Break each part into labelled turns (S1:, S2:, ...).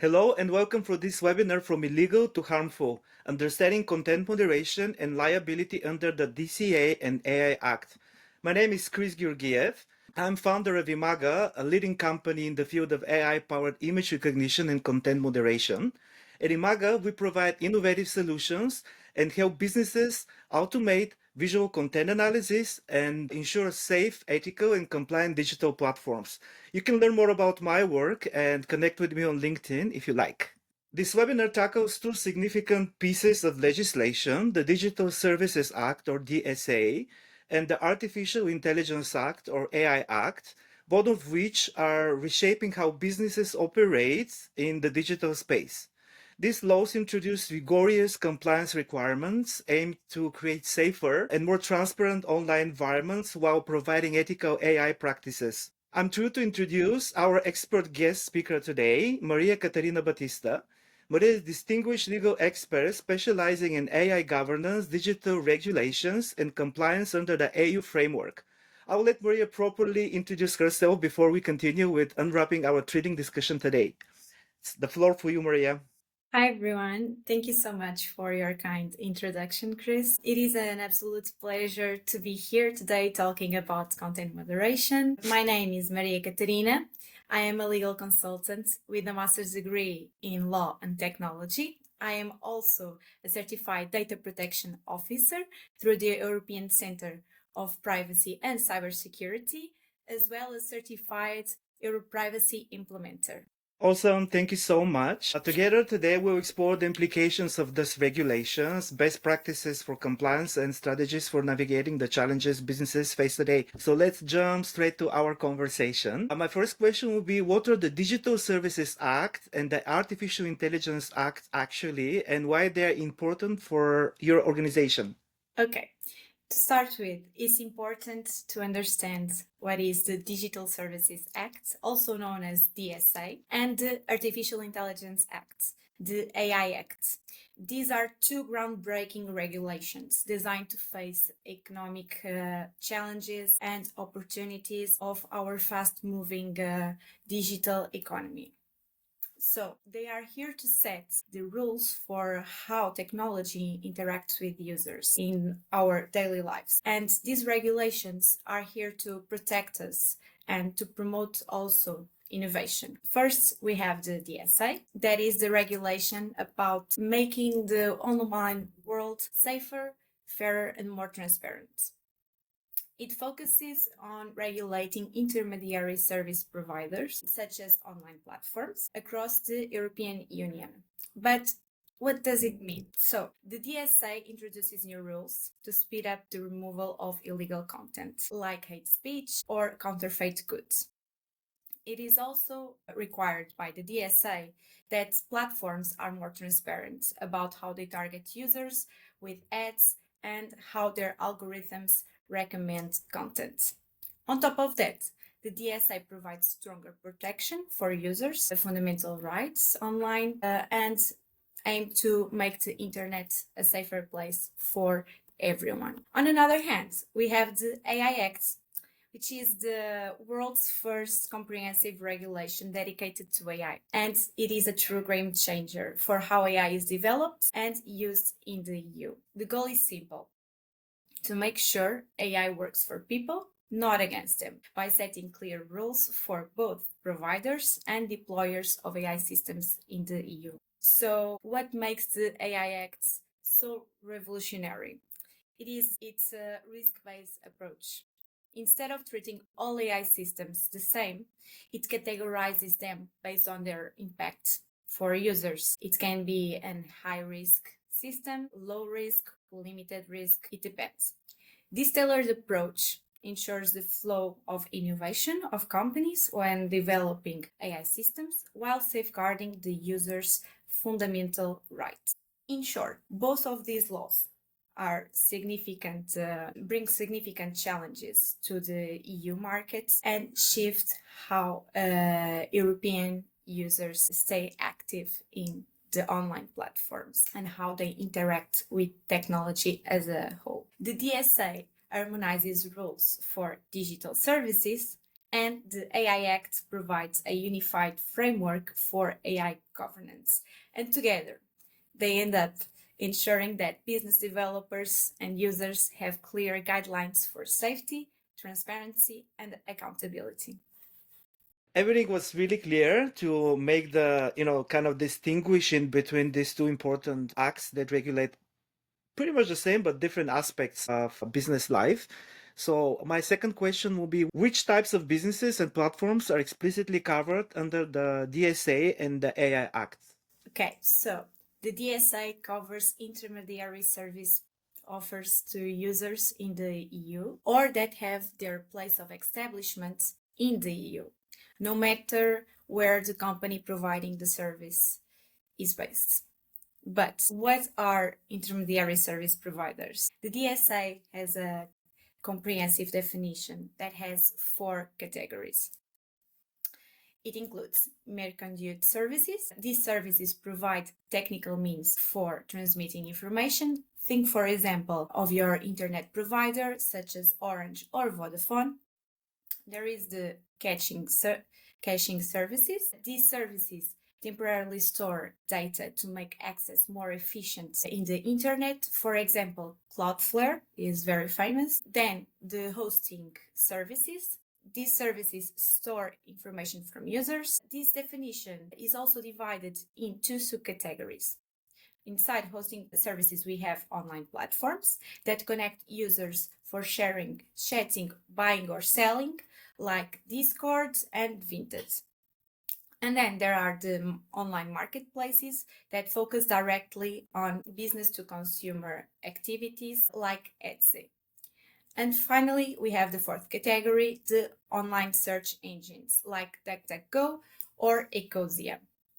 S1: Hello and welcome for this webinar from illegal to harmful, understanding content moderation and liability under the DCA and AI Act. My name is Chris Georgiev. I'm founder of Imaga, a leading company in the field of AI-powered image recognition and content moderation. At Imaga, we provide innovative solutions and help businesses automate visual content analysis and ensure safe, ethical, and compliant digital platforms. You can learn more about my work and connect with me on LinkedIn if you like. This webinar tackles two significant pieces of legislation, the Digital Services Act, or DSA, and the Artificial Intelligence Act, or AI Act, both of which are reshaping how businesses operate in the digital space. These laws introduce rigorous compliance requirements aimed to create safer and more transparent online environments while providing ethical AI practices. I'm thrilled to introduce our expert guest speaker today, Maria Catarina Batista. Maria is a distinguished legal expert specializing in AI governance, digital regulations, and compliance under the EU framework. I'll let Maria properly introduce herself before we continue with unwrapping our thrilling discussion today. It's the floor for you, Maria.
S2: Hi, everyone. Thank you so much for your kind introduction, Chris. It is an absolute pleasure to be here today talking about content moderation. My name is Maria Catarina. I am a legal consultant with a master's degree in law and technology. I am also a certified data protection officer through the European Center of Privacy and Cybersecurity, as well as certified Privacy implementer.
S1: Awesome, thank you so much. Together today, we'll explore the implications of these regulations, best practices for compliance, and strategies for navigating the challenges businesses face today. So let's jump straight to our conversation. My first question will be, what are the Digital Services Act and the Artificial Intelligence Act actually, and why they're important for your organization?
S2: Okay. To start with, it's important to understand what is the Digital Services Act, also known as DSA, and the Artificial Intelligence Act, the AI Act. These are two groundbreaking regulations designed to face economic challenges and opportunities of our fast-moving digital economy. So they are here to set the rules for how technology interacts with users in our daily lives. And these regulations are here to protect us and to promote also innovation. First, we have the DSA. That is the regulation about making the online world safer, fairer, and more transparent. It focuses on regulating intermediary service providers, such as online platforms, across the European Union. But what does it mean? So, the DSA introduces new rules to speed up the removal of illegal content, like hate speech or counterfeit goods. It is also required by the DSA that platforms are more transparent about how they target users with ads and how their algorithms recommend content. On top of that, the DSA provides stronger protection for users, fundamental rights online, and aim to make the internet a safer place for everyone. On another hand, we have the AI Act, which is the world's first comprehensive regulation dedicated to AI. And it is a true game changer for how AI is developed and used in the EU. The goal is simple: to make sure AI works for people, not against them, by setting clear rules for both providers and deployers of AI systems in the EU. So, what makes the AI Act so revolutionary? It's a risk-based approach. Instead of treating all AI systems the same, it categorizes them based on their impact for users. It can be a high-risk system, low risk, limited risk, it depends. This tailored approach ensures the flow of innovation of companies when developing AI systems while safeguarding the user's fundamental rights. In short, both of these laws are bring significant challenges to the EU markets and shift how European users stay active in the online platforms and how they interact with technology as a whole. The DSA harmonizes rules for digital services And the AI Act provides a unified framework for AI governance. And together, they end up ensuring that business developers and users have clear guidelines for safety, transparency, and accountability.
S1: Everything was really clear to make the, kind of distinguishing between these two important acts that regulate pretty much the same but different aspects of business life. So my second question will be, which types of businesses and platforms are explicitly covered under the DSA and the AI Act?
S2: Okay, so the DSA covers intermediary service offers to users in the EU or that have their place of establishment in the EU, no matter where the company providing the service is based. But what are intermediary service providers? The DSA has a comprehensive definition that has 4 categories. It includes mercantile services. These services provide technical means for transmitting information. Think, for example, of your internet provider, such as Orange or Vodafone. There is the caching services. These services temporarily store data to make access more efficient in the internet. For example, Cloudflare is very famous. Then the hosting services. These services store information from users. This definition is also divided in 2 subcategories. Inside hosting services, we have online platforms that connect users for sharing, chatting, buying, or selling, like Discord and Vinted. And then there are the online marketplaces that focus directly on business to consumer activities, like Etsy. And finally, we have the 4th category, the online search engines like DuckDuckGo or Ecosia.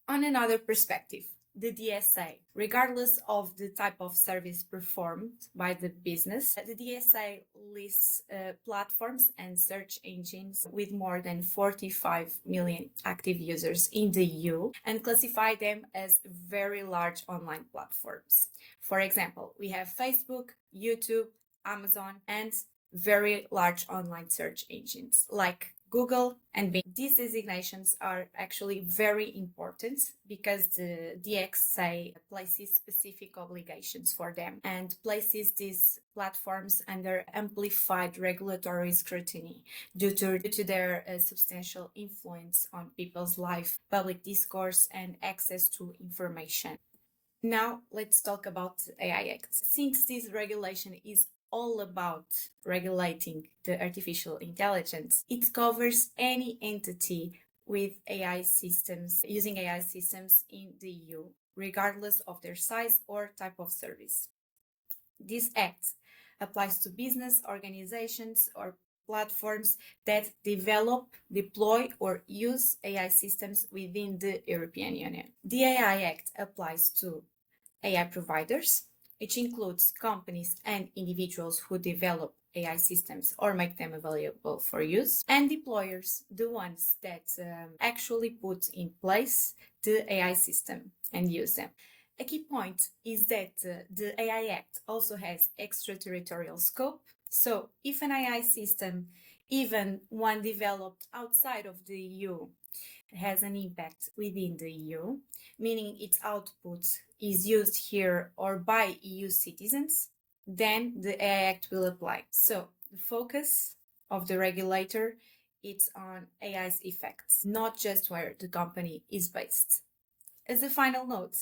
S2: On another perspective, the DSA, regardless of the type of service performed by the business, the DSA lists platforms and search engines with more than 45 million active users in the EU and classify them as very large online platforms. For example, we have Facebook, YouTube, Amazon, and very large online search engines like Google and Bing. These designations are actually very important because the DXA places specific obligations for them and places these platforms under amplified regulatory scrutiny due to their substantial influence on people's life, public discourse, and access to information. Now, let's talk about the AI Act. Since this regulation is all about regulating the artificial intelligence, it covers any entity with AI systems, using AI systems in the EU, regardless of their size or type of service. This act applies to business organizations or platforms that develop, deploy, or use AI systems within the European Union. The AI Act applies to AI providers, which includes companies and individuals who develop AI systems or make them available for use, and deployers, the ones that actually put in place the AI system and use them. A key point is that the AI Act also has extraterritorial scope. So if an AI system, even one developed outside of the EU, has an impact within the EU, meaning its output is used here or by EU citizens, then the AI Act will apply. So the focus of the regulator is on AI's effects, not just where the company is based. As a final note,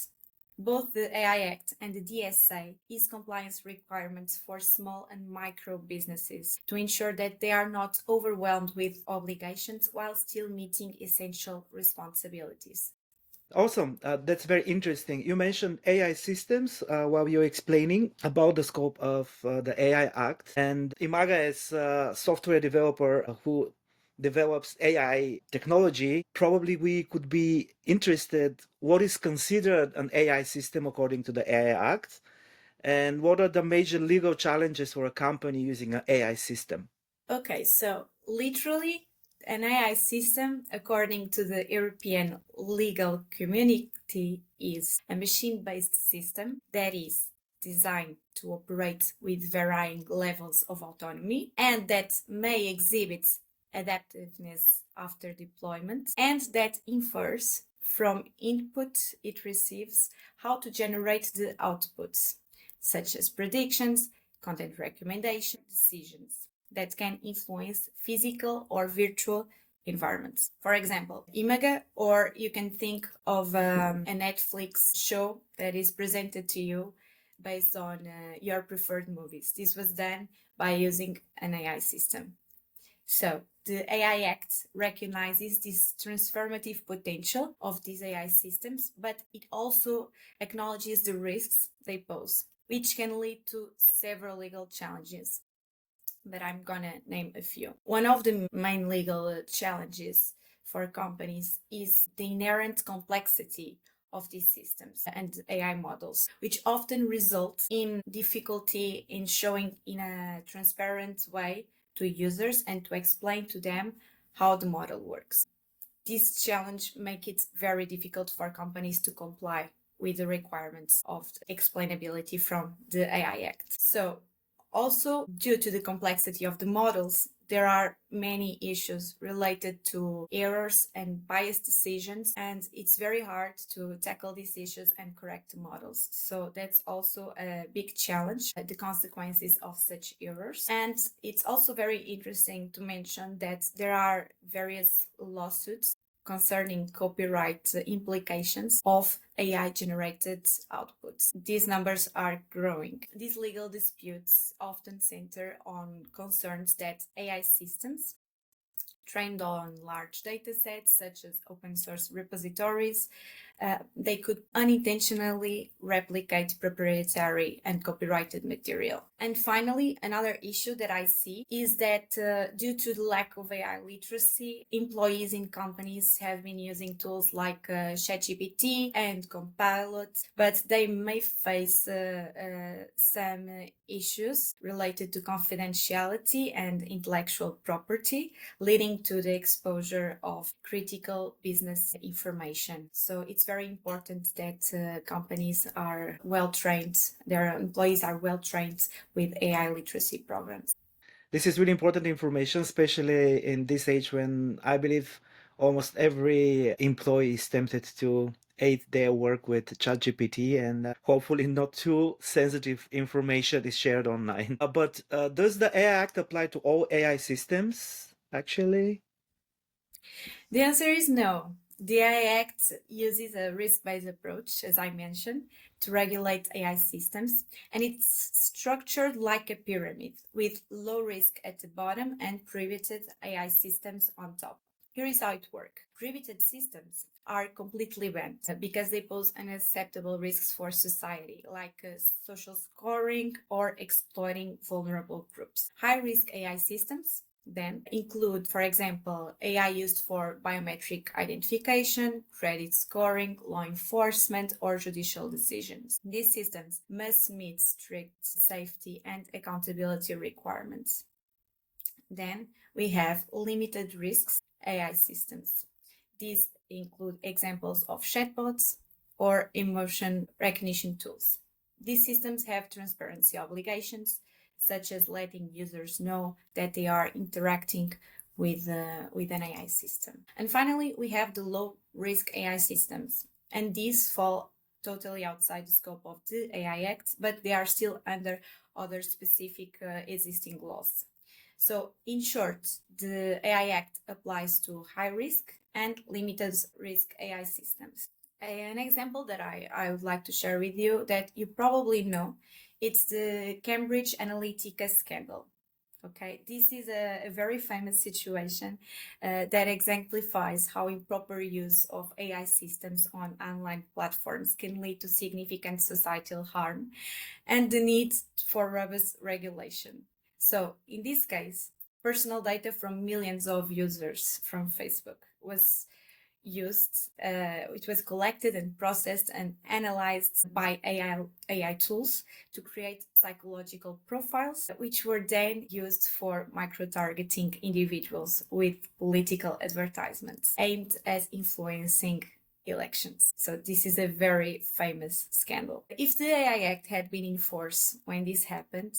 S2: both the AI Act and the DSA is compliance requirements for small and micro businesses to ensure that they are not overwhelmed with obligations while still meeting essential responsibilities.
S1: Awesome. That's very interesting. You mentioned AI systems while you were explaining about the scope of the AI Act. And Imaga, as a software developer who develops AI technology, probably we could be interested what is considered an AI system according to the AI Act, and what are the major legal challenges for a company using an AI system?
S2: Okay, so literally, an AI system, according to the European legal community, is a machine-based system that is designed to operate with varying levels of autonomy and that may exhibit adaptiveness after deployment, and that infers from input it receives how to generate the outputs, such as predictions, content recommendation, decisions that can influence physical or virtual environments. For example, Imaga, or you can think of a Netflix show that is presented to you based on your preferred movies. This was done by using an AI system. So the AI Act recognizes this transformative potential of these AI systems, but it also acknowledges the risks they pose, which can lead to several legal challenges. But I'm gonna name a few. One of the main legal challenges for companies is the inherent complexity of these systems and AI models, which often result in difficulty in showing in a transparent way to users and to explain to them how the model works. This challenge makes it very difficult for companies to comply with the requirements of the explainability from the AI Act. So also, due to the complexity of the models, there are many issues related to errors and biased decisions, and it's very hard to tackle these issues and correct the models. So that's also a big challenge, the consequences of such errors. And it's also very interesting to mention that there are various lawsuits concerning copyright implications of AI generated outputs. These numbers are growing. These legal disputes often center on concerns that AI systems trained on large data sets such as open source repositories, they could unintentionally replicate proprietary and copyrighted material. And finally, another issue that I see is that due to the lack of AI literacy, employees in companies have been using tools like ChatGPT and Copilot, but they may face some issues related to confidentiality and intellectual property, leading to the exposure of critical business information. So it's very important that companies are well trained, their employees are well trained with AI literacy programs.
S1: This is really important information, especially in this age when I believe almost every employee is tempted to aid their work with ChatGPT, and hopefully not too sensitive information is shared online. But does the AI Act apply to all AI systems, actually?
S2: The answer is no. The AI Act uses a risk-based approach, as I mentioned, to regulate AI systems, and it's structured like a pyramid with low risk at the bottom and privated AI systems on top. Here is how it works. Privated systems are completely banned because they pose unacceptable risks for society, like social scoring or exploiting vulnerable groups. High-risk AI systems then include, for example, AI used for biometric identification, credit scoring, law enforcement, or judicial decisions. These systems must meet strict safety and accountability requirements. Then we have limited risks AI systems. These include examples of chatbots or emotion recognition tools. These systems have transparency obligations, such as letting users know that they are interacting with an AI system. And finally, we have the low-risk AI systems, and these fall totally outside the scope of the AI Act, but they are still under other specific existing laws. So, in short, the AI Act applies to high-risk and limited risk AI systems. An example that I would like to share with you that you probably know, it's the Cambridge Analytica scandal. Okay, this is a very famous situation that exemplifies how improper use of AI systems on online platforms can lead to significant societal harm and the need for robust regulation. So, in this case, personal data from millions of users from Facebook was used, it was collected and processed and analyzed by AI tools to create psychological profiles, which were then used for micro-targeting individuals with political advertisements aimed at influencing elections. So this is a very famous scandal. If the AI Act had been in force when this happened,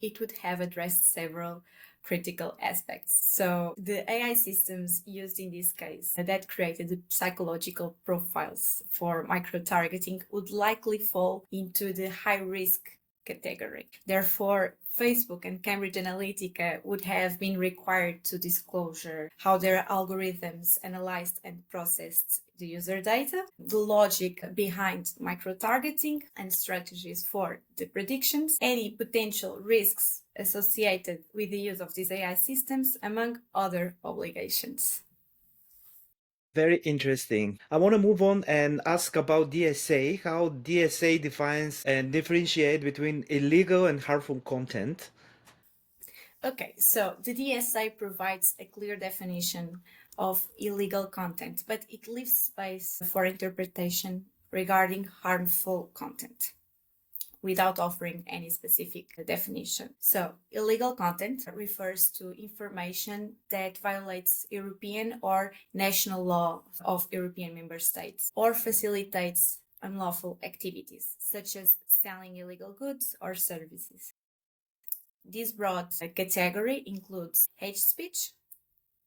S2: it would have addressed several critical aspects. So the AI systems used in this case that created the psychological profiles for micro-targeting would likely fall into the high-risk category. Therefore, Facebook and Cambridge Analytica would have been required to disclose how their algorithms analyzed and processed the user data, the logic behind micro-targeting and strategies for the predictions, any potential risks associated with the use of these AI systems, among other obligations.
S1: Very interesting. I want to move on and ask about DSA, how DSA defines and differentiate between illegal and harmful content.
S2: Okay, so the DSA provides a clear definition of illegal content, but it leaves space for interpretation regarding harmful content without offering any specific definition. So, illegal content refers to information that violates European or national law of European member states or facilitates unlawful activities, such as selling illegal goods or services. This broad category includes hate speech,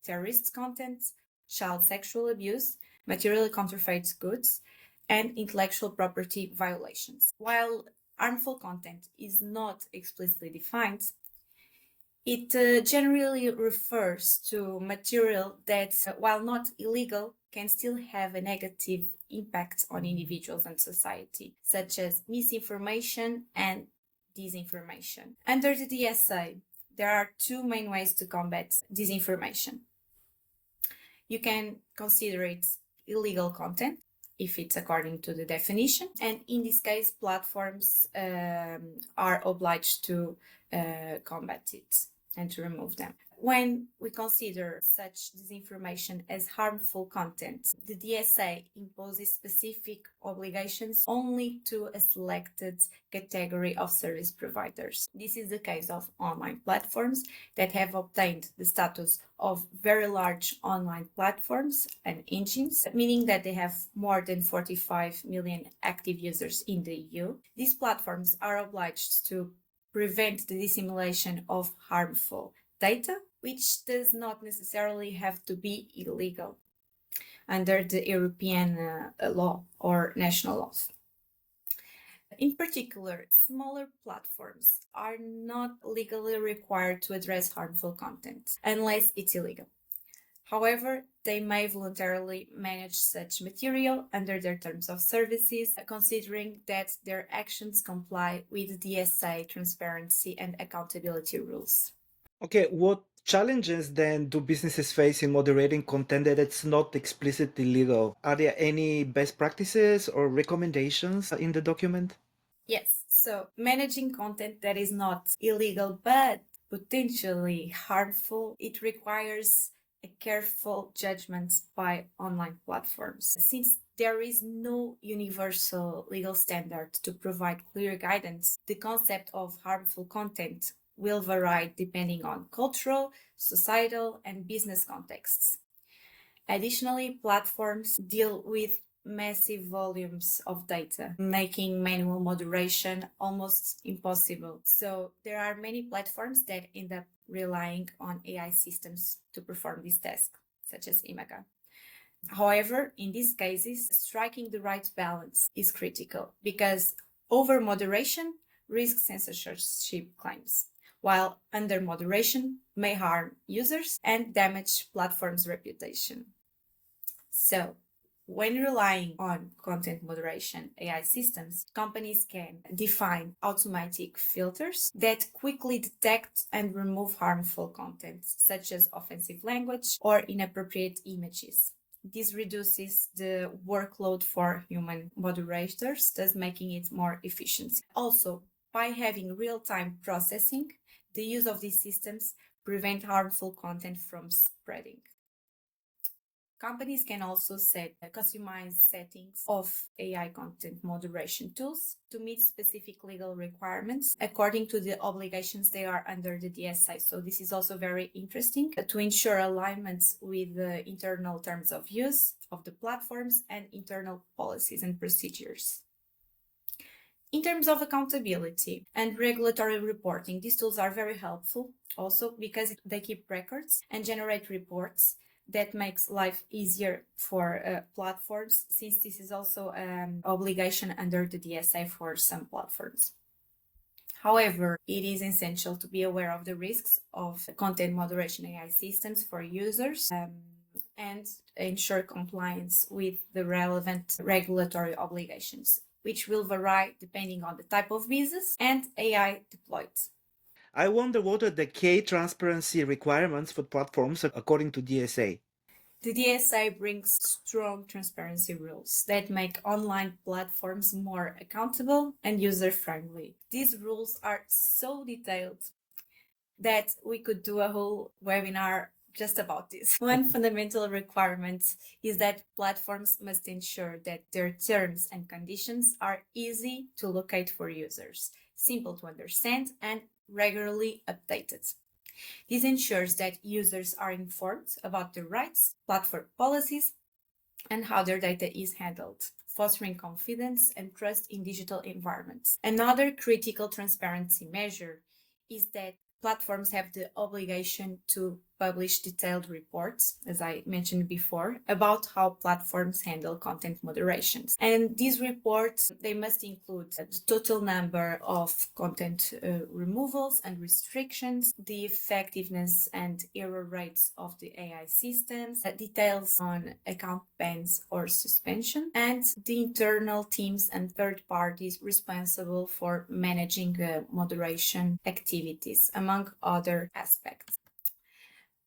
S2: terrorist content, child sexual abuse, materially counterfeit goods, and intellectual property violations. While harmful content is not explicitly defined, it generally refers to material that, while not illegal, can still have a negative impact on individuals and society, such as misinformation and disinformation. Under the DSA, there are two main ways to combat disinformation. You can consider it illegal content if it's according to the definition, and in this case, platforms are obliged to combat it and to remove them. When we consider such disinformation as harmful content, the DSA imposes specific obligations only to a selected category of service providers. This is the case of online platforms that have obtained the status of very large online platforms and engines, meaning that they have more than 45 million active users in the EU. These platforms are obliged to prevent the dissemination of harmful data, which does not necessarily have to be illegal under the European law or national laws. In particular, smaller platforms are not legally required to address harmful content unless it's illegal. However, they may voluntarily manage such material under their terms of services, considering that their actions comply with DSA transparency and accountability rules.
S1: Okay, what challenges then do businesses face in moderating content that it's not explicitly legal? Are there any best practices or recommendations in the document?
S2: Yes, so managing content that is not illegal but potentially harmful, it requires a careful judgment by online platforms. Since there is no universal legal standard to provide clear guidance, the concept of harmful content will vary depending on cultural, societal, and business contexts. Additionally, platforms deal with massive volumes of data, making manual moderation almost impossible. So there are many platforms that end up relying on AI systems to perform this task, such as Imaga. However, in these cases, striking the right balance is critical because over moderation risks censorship claims, while under moderation may harm users and damage platforms' reputation. So, when relying on content moderation AI systems, companies can define automatic filters that quickly detect and remove harmful content, such as offensive language or inappropriate images. This reduces the workload for human moderators, thus making it more efficient. Also, by having real-time processing, the use of these systems prevent harmful content from spreading. Companies can also set customized settings of AI content moderation tools to meet specific legal requirements according to the obligations they are under the DSA. So this is also very interesting to ensure alignment with the internal terms of use of the platforms and internal policies and procedures. In terms of accountability and regulatory reporting, these tools are very helpful also because they keep records and generate reports that makes life easier for platforms, since this is also an obligation under the DSA for some platforms. However, it is essential to be aware of the risks of content moderation AI systems for users and ensure compliance with the relevant regulatory obligations, which will vary depending on the type of business and AI deployed.
S1: I wonder what are the key transparency requirements for platforms according to DSA.
S2: The DSA brings strong transparency rules that make online platforms more accountable and user-friendly. These rules are so detailed that we could do a whole webinar just about this. One fundamental requirement is that platforms must ensure that their terms and conditions are easy to locate for users, simple to understand, and regularly updated. This ensures that users are informed about their rights, platform policies, and how their data is handled, fostering confidence and trust in digital environments. Another critical transparency measure is that platforms have the obligation to publish detailed reports, as I mentioned before, about how platforms handle content moderations. And these reports, they must include the total number of content removals and restrictions, the effectiveness and error rates of the AI systems, details on account bans or suspension, and the internal teams and third parties responsible for managing moderation activities, among other aspects.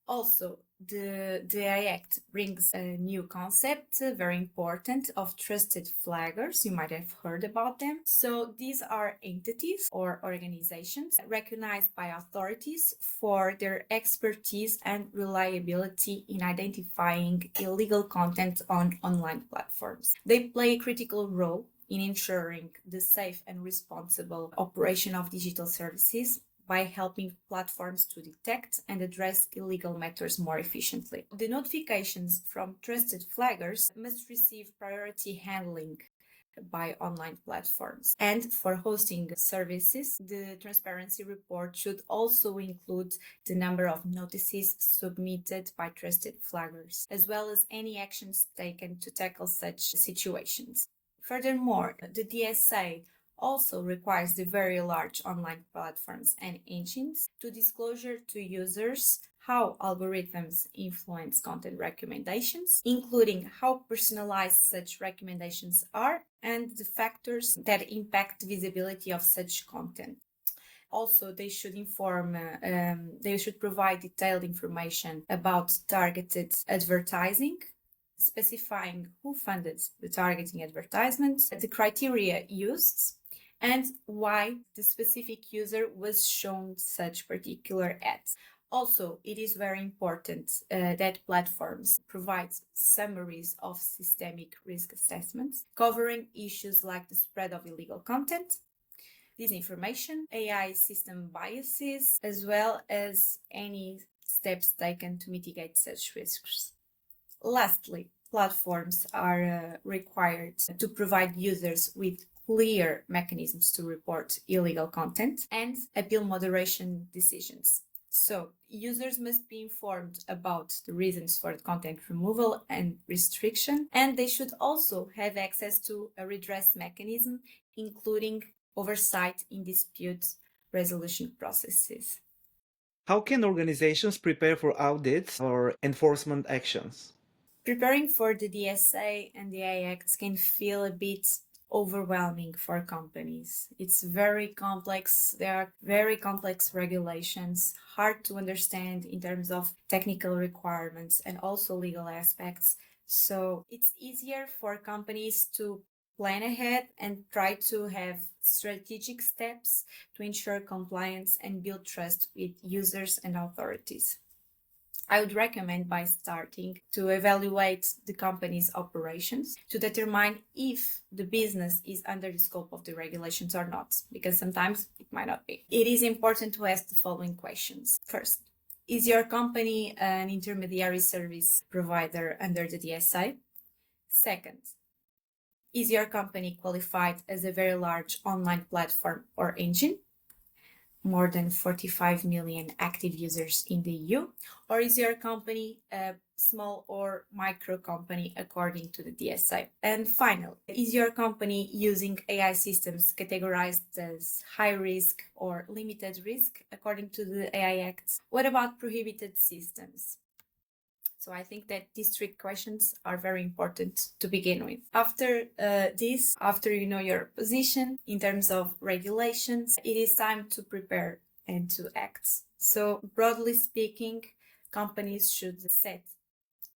S2: Also, the AI Act brings a new concept, very important, of trusted flaggers. You might have heard about them. So these are entities or organizations recognized by authorities for their expertise and reliability in identifying illegal content on online platforms. They play a critical role in ensuring the safe and responsible operation of digital services by helping platforms to detect and address illegal matters more efficiently. The notifications from trusted flaggers must receive priority handling by online platforms. And for hosting services, the transparency report should also include the number of notices submitted by trusted flaggers, as well as any actions taken to tackle such situations. Furthermore, the DSA also requires the very large online platforms and engines to disclosure to users how algorithms influence content recommendations, including how personalized such recommendations are and the factors that impact the visibility of such content. Also, they should provide detailed information about targeted advertising, specifying who funded the targeting advertisements, the criteria used, and why the specific user was shown such particular ads. Also, it is very important that platforms provide summaries of systemic risk assessments covering issues like the spread of illegal content, disinformation, AI system biases, as well as any steps taken to mitigate such risks. Lastly, platforms are required to provide users with clear mechanisms to report illegal content and appeal moderation decisions. So, users must be informed about the reasons for content removal and restriction, and they should also have access to a redress mechanism, including oversight in dispute resolution processes.
S1: How can organizations prepare for audits or enforcement actions?
S2: Preparing for the DSA and the AI Act can feel a bit overwhelming for companies. It's very complex. There are very complex regulations, hard to understand in terms of technical requirements and also legal aspects. So it's easier for companies to plan ahead and try to have strategic steps to ensure compliance and build trust with users and authorities. I would recommend by starting to evaluate the company's operations to determine if the business is under the scope of the regulations or not, because sometimes it might not be. It is important to ask the following questions. First, is your company an intermediary service provider under the DSA? Second, Is your company qualified as a very large online platform or engine? More than 45 million active users in the EU? Or is your company a small or micro company according to the DSA? And finally, is your company using AI systems categorized as high risk or limited risk according to the AI Act? What about prohibited systems? So I think that these three questions are very important to begin with. After after you know your position in terms of regulations, it is time to prepare and to act. So broadly speaking, companies should set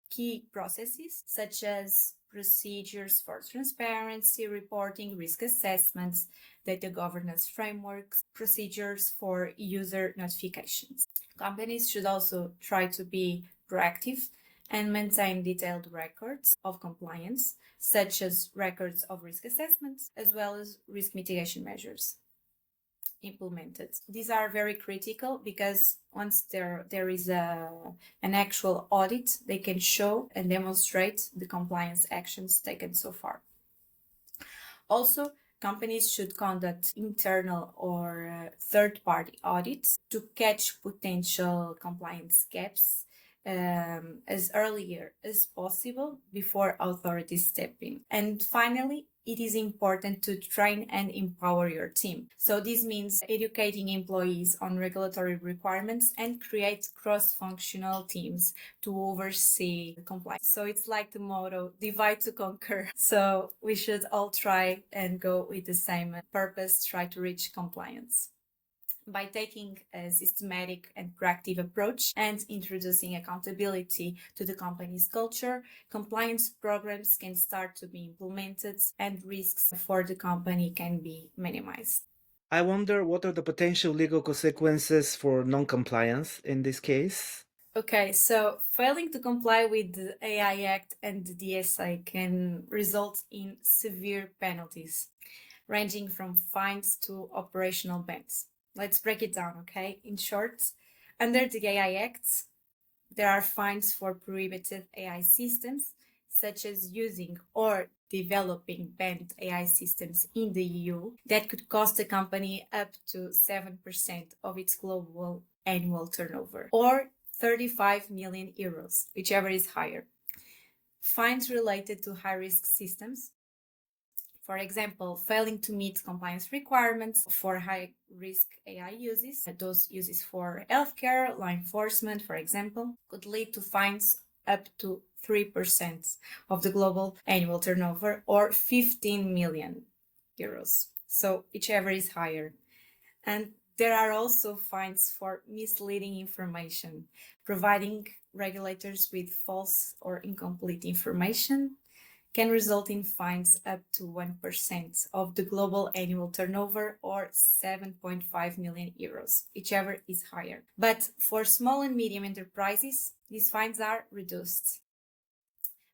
S2: key processes such as procedures for transparency reporting, risk assessments, data governance frameworks, procedures for user notifications. Companies should also try to be proactive and maintain detailed records of compliance, such as records of risk assessments, as well as risk mitigation measures implemented. These are very critical because once there is an actual audit, they can show and demonstrate the compliance actions taken so far. Also, companies should conduct internal or third-party audits to catch potential compliance gaps as earlier as possible before authorities step in. And finally, it is important to train and empower your team. So this means educating employees on regulatory requirements and create cross-functional teams to oversee compliance. So it's like the motto, divide to conquer. So we should all try and go with the same purpose, try to reach compliance. By taking a systematic and proactive approach and introducing accountability to the company's culture, compliance programs can start to be implemented and risks for the company can be minimized.
S1: I wonder what are the potential legal consequences for non-compliance in this case?
S2: Okay, so failing to comply with the AI Act and the DSA can result in severe penalties, ranging from fines to operational bans. Let's break it down, okay? In short, under the AI Act, there are fines for prohibited AI systems, such as using or developing banned AI systems in the EU, that could cost a company up to 7% of its global annual turnover, or 35 million euros, whichever is higher. Fines related to high-risk systems, for example, failing to meet compliance requirements for high-risk AI uses, those uses for healthcare, law enforcement, for example, could lead to fines up to 3% of the global annual turnover or 15 million euros. So whichever is higher. And there are also fines for misleading information, providing regulators with false or incomplete information can result in fines up to 1% of the global annual turnover or 7.5 million euros, whichever is higher. But for small and medium enterprises, these fines are reduced.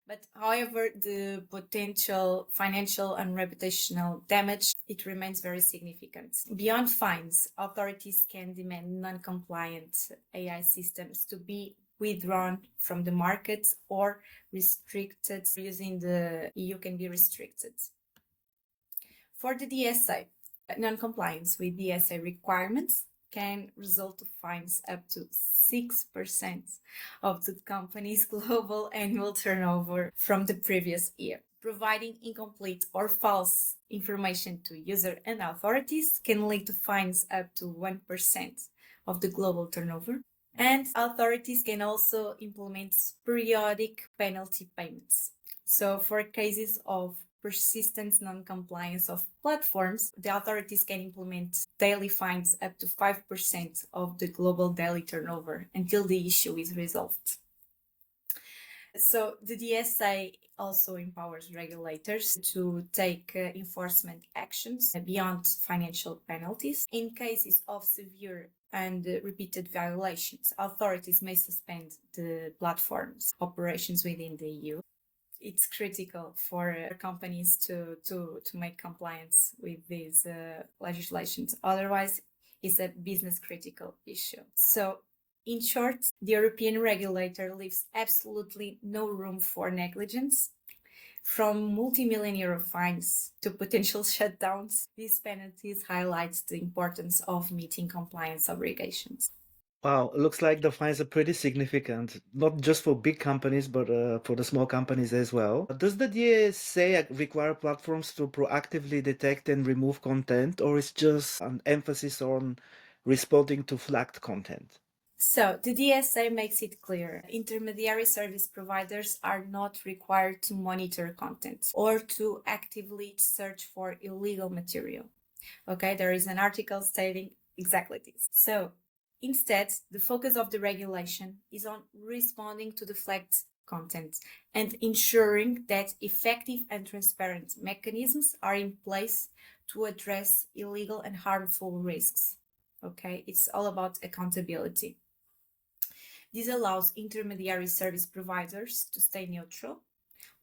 S2: But however, the potential financial and reputational damage, it remains very significant. Beyond fines, authorities can demand non-compliant AI systems to be withdrawn from the market or restricted. Using the EU can be restricted. For the DSA, non-compliance with DSA requirements can result to fines up to 6% of the company's global annual turnover from the previous year. Providing incomplete or false information to user and authorities can lead to fines up to 1% of the global turnover. And authorities can also implement periodic penalty payments. So for cases of persistent non-compliance of platforms, the authorities can implement daily fines up to 5% of the global daily turnover until the issue is resolved. So the DSA also empowers regulators to take enforcement actions beyond financial penalties. In cases of severe and repeated violations, authorities may suspend the platform's operations within the EU. It's critical for companies to make compliance with these legislations. Otherwise, it's a business critical issue. So in short, the European regulator leaves absolutely no room for negligence. From multi-million euro fines to potential shutdowns, these penalties highlight the importance of meeting compliance obligations.
S1: Wow, it looks like the fines are pretty significant, not just for big companies, but for the small companies as well. Does the DSA require platforms to proactively detect and remove content, or is just an emphasis on responding to flagged content?
S2: So, the DSA makes it clear intermediary service providers are not required to monitor content or to actively search for illegal material. Okay, there is an article stating exactly this. So, instead, the focus of the regulation is on responding to the flagged content and ensuring that effective and transparent mechanisms are in place to address illegal and harmful risks. Okay, it's all about accountability. This allows intermediary service providers to stay neutral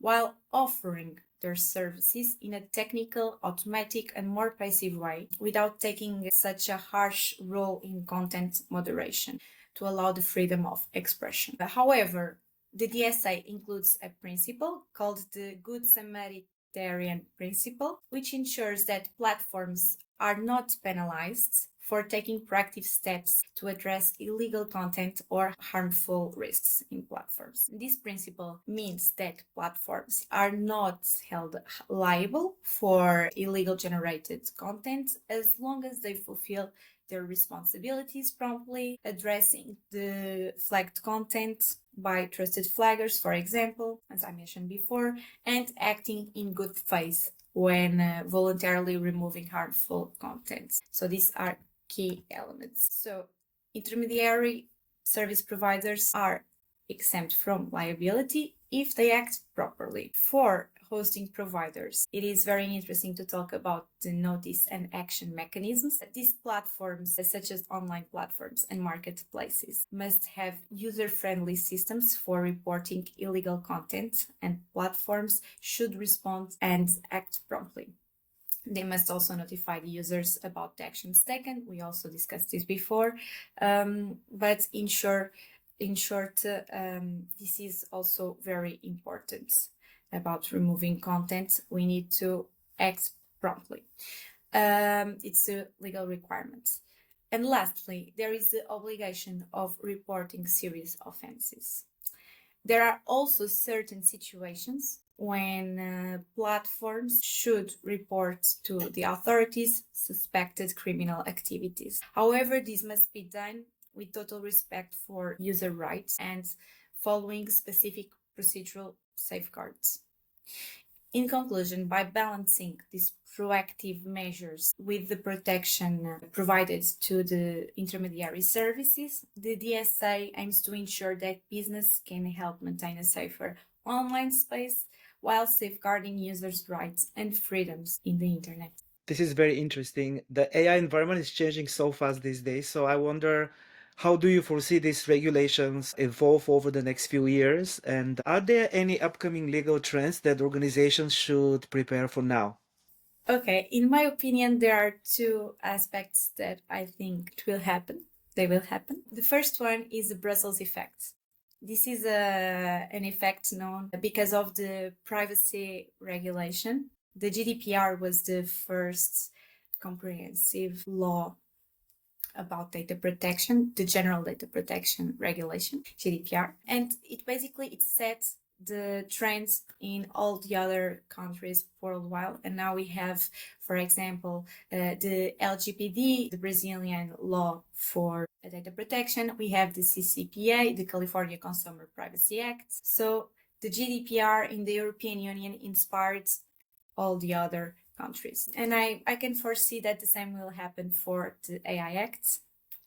S2: while offering their services in a technical, automatic, and more passive way without taking such a harsh role in content moderation to allow the freedom of expression. However, the DSA includes a principle called the Good Samaritan principle, which ensures that platforms are not penalized for taking proactive steps to address illegal content or harmful risks in platforms. This principle means that platforms are not held liable for illegal generated content as long as they fulfill their responsibilities promptly, addressing the flagged content by trusted flaggers, for example, as I mentioned before, and acting in good faith when voluntarily removing harmful content. So these are key elements. So intermediary service providers are exempt from liability if they act properly. For hosting providers, it is very interesting to talk about the notice and action mechanisms. These platforms, such as online platforms and marketplaces, must have user-friendly systems for reporting illegal content, and platforms should respond and act promptly. They must also notify the users about the actions taken. We also discussed this before, but in short, this is also very important about removing content. We need to act promptly. It's a legal requirement. And lastly, there is the obligation of reporting serious offenses. There are also certain situations when platforms should report to the authorities suspected criminal activities. However, this must be done with total respect for user rights and following specific procedural safeguards. In conclusion, by balancing these proactive measures with the protection provided to the intermediary services, the DSA aims to ensure that business can help maintain a safer online space while safeguarding users' rights and freedoms in the internet.
S1: This is very interesting. The AI environment is changing so fast these days, so I wonder, how do you foresee these regulations evolve over the next few years? And are there any upcoming legal trends that organizations should prepare for now?
S2: Okay, in my opinion, there are two aspects that I think it will happen. They will happen. The first one is the Brussels effect. This is an effect known because of the privacy regulation. The GDPR was the first comprehensive law about data protection, the General Data Protection Regulation, GDPR, and it sets the trends in all the other countries worldwide. And now we have, for example, the LGPD, the Brazilian law for data protection. We have the CCPA, the California Consumer Privacy Act. So the GDPR in the European Union inspired all the other countries. And I can foresee that the same will happen for the AI Act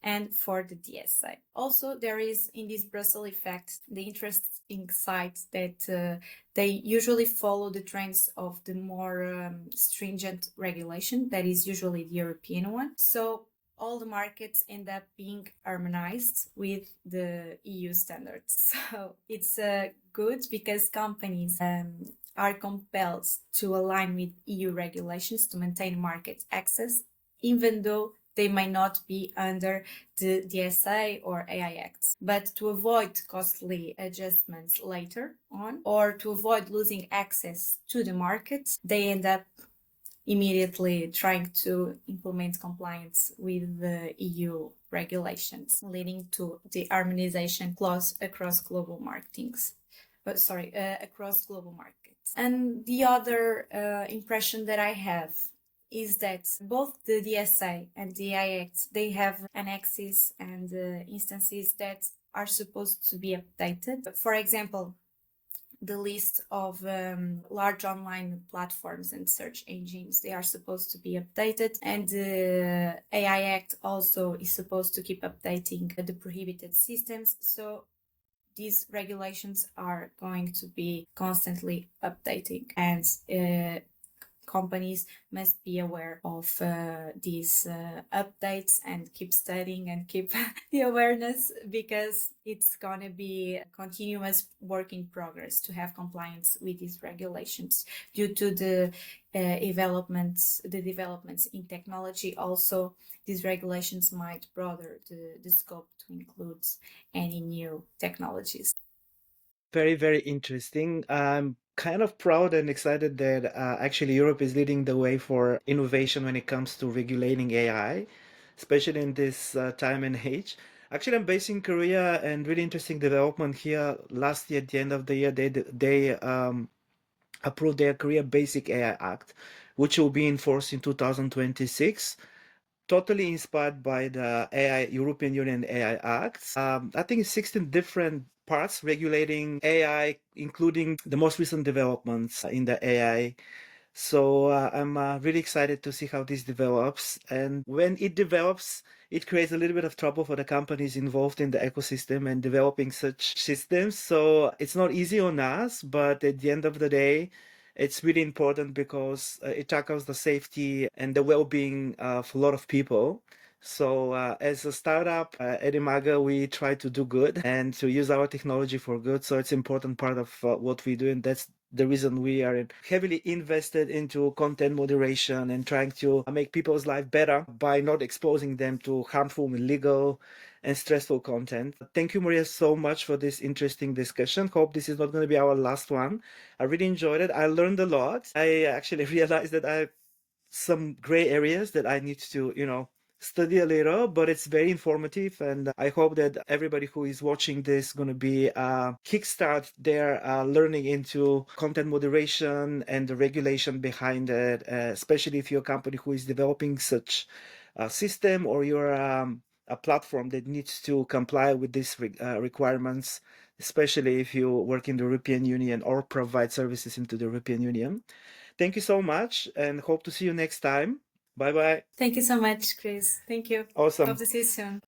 S2: and for the DSA. Also, there is in this Brussels effect the interesting side that they usually follow the trends of the more stringent regulation, that is usually the European one. So all the markets end up being harmonized with the EU standards. So it's good because companies are compelled to align with EU regulations to maintain market access, even though they may not be under the DSA or AI Acts. But to avoid costly adjustments later on, or to avoid losing access to the market, they end up immediately trying to implement compliance with the EU regulations, leading to the harmonization clause across global across global markets. And the other impression that I have is that both the DSA and the AI Act, they have annexes and instances that are supposed to be updated. For example, the list of large online platforms and search engines, they are supposed to be updated, and the AI Act also is supposed to keep updating the prohibited systems. So these regulations are going to be constantly updating, and companies must be aware of these updates and keep studying and keep the awareness, because it's going to be a continuous work in progress to have compliance with these regulations due to the developments in technology. Also, these regulations might broaden the scope to include any new technologies.
S1: Very, very interesting. I'm kind of proud and excited that actually Europe is leading the way for innovation when it comes to regulating AI, especially in this time and age. Actually, I'm based in Korea, and really interesting development here. Last year, at the end of the year, they approved their Korea Basic AI Act, which will be enforced in 2026, totally inspired by the AI European Union AI Acts. I think it's 16 different parts regulating AI, including the most recent developments in the AI. So I'm really excited to see how this develops. And when it develops, it creates a little bit of trouble for the companies involved in the ecosystem and developing such systems. So it's not easy on us, but at the end of the day, it's really important because it tackles the safety and the well-being of a lot of people. So as a startup at Imaga, we try to do good and to use our technology for good. So it's an important part of what we do, and that's the reason we are heavily invested into content moderation and trying to make people's life better by not exposing them to harmful, illegal, and stressful content. Thank you, Maria, so much for this interesting discussion. Hope this is not going to be our last one. I really enjoyed it. I learned a lot. I actually realized that I have some gray areas that I need to, study a little, but it's very informative, and I hope that everybody who is watching this is going to be kickstart their learning into content moderation and the regulation behind it, especially if you're a company who is developing such a system, or you're a platform that needs to comply with these requirements, especially if you work in the European Union or provide services into the European Union. Thank you so much, and hope to see you next time. Bye bye.
S2: Thank you so much, Chris. Thank you.
S1: Awesome.
S2: Hope to see you soon.